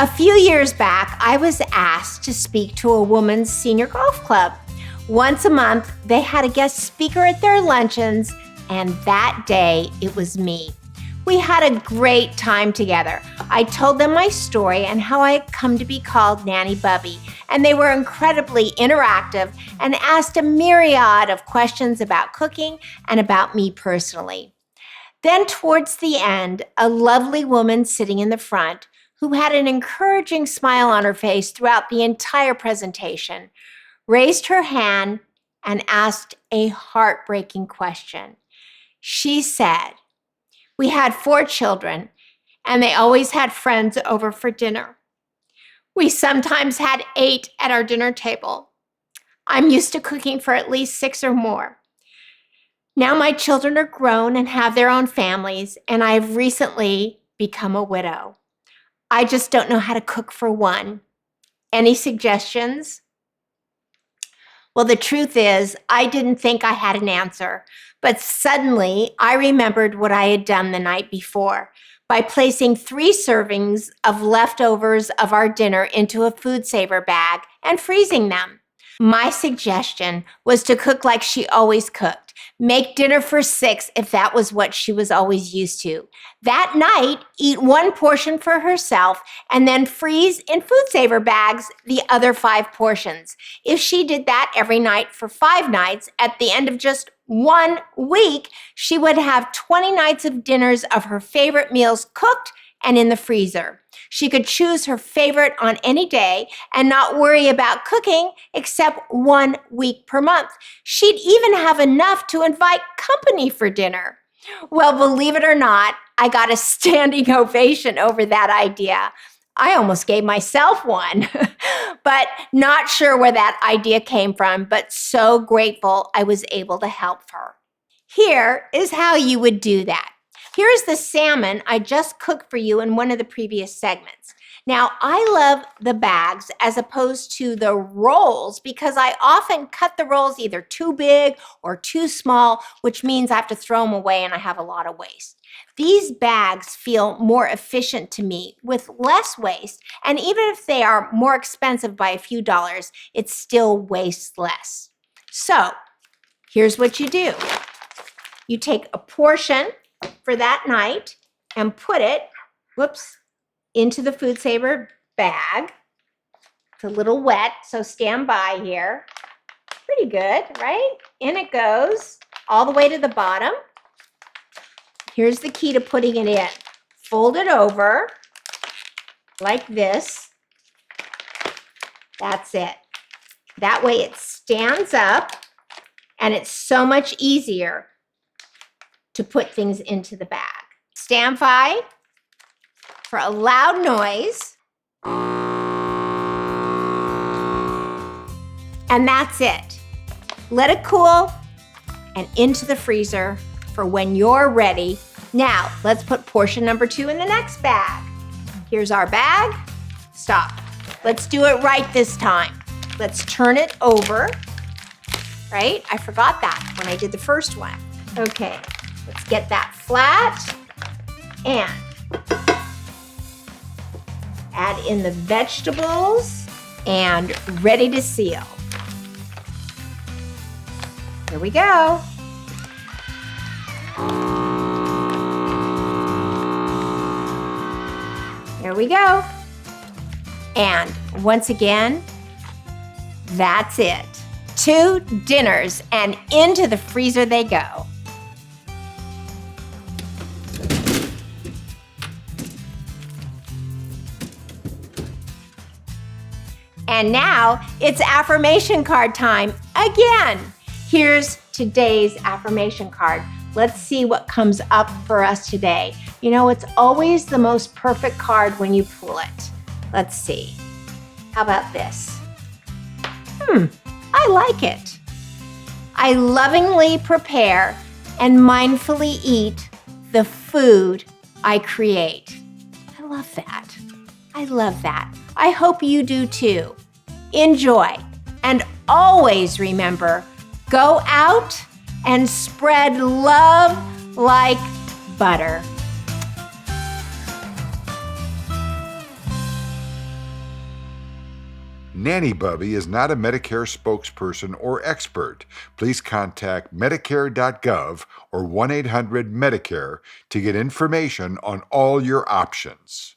A few years back, I was asked to speak to a women's senior golf club. Once a month, they had a guest speaker at their luncheons, and that day it was me. We had a great time together. I told them my story and how I had come to be called Nanny Bubby, and they were incredibly interactive and asked a myriad of questions about cooking and about me personally. Then towards the end, a lovely woman sitting in the front who had an encouraging smile on her face throughout the entire presentation, raised her hand and asked a heartbreaking question. She said, "We had 4 children, and they always had friends over for dinner. We sometimes had 8 at our dinner table. I'm used to cooking for at least 6 or more. Now my children are grown and have their own families, and I've recently become a widow. I just don't know how to cook for one. Any suggestions?" Well, the truth is, I didn't think I had an answer, but suddenly I remembered what I had done the night before by placing 3 servings of leftovers of our dinner into a food saver bag and freezing them. My suggestion was to cook like she always cooked. Make dinner for 6 if that was what she was always used to. That night, eat 1 portion for herself and then freeze in food saver bags the other 5 portions. If she did that every night for 5 nights, at the end of just 1 week, she would have 20 nights of dinners of her favorite meals cooked and in the freezer. She could choose her favorite on any day and not worry about cooking except 1 week per month. She'd even have enough to invite company for dinner. Well, believe it or not, I got a standing ovation over that idea. I almost gave myself one, but not sure where that idea came from, but so grateful I was able to help her. Here is how you would do that. Here's the salmon I just cooked for you in one of the previous segments. Now, I love the bags as opposed to the rolls because I often cut the rolls either too big or too small, which means I have to throw them away and I have a lot of waste. These bags feel more efficient to me with less waste, and even if they are more expensive by a few dollars, it still wastes less. So, here's what you do. You take a portion for that night and put it, into the food saver bag. It's a little wet, so stand by here. Pretty good, right? In it goes all the way to the bottom. Here's the key to putting it in. Fold it over like this. That's it. That way it stands up and it's so much easier to put things into the bag. Stand by for a loud noise. And that's it. Let it cool and into the freezer for when you're ready. Now, let's put portion number 2 in the next bag. Here's our bag. Stop. Let's do it right this time. Let's turn it over. Right? I forgot that when I did the first one. Okay. Let's get that flat and add in the vegetables and ready to seal. Here we go. There we go. And once again, that's it. 2 dinners and into the freezer they go. And now it's affirmation card time again. Here's today's affirmation card. Let's see what comes up for us today. You know, it's always the most perfect card when you pull it. Let's see. How about this? I like it. I lovingly prepare and mindfully eat the food I create. I love that. I love that. I hope you do too. Enjoy. And always remember, go out and spread love like butter. Nanny Bubby is not a Medicare spokesperson or expert. Please contact Medicare.gov or 1-800-Medicare to get information on all your options.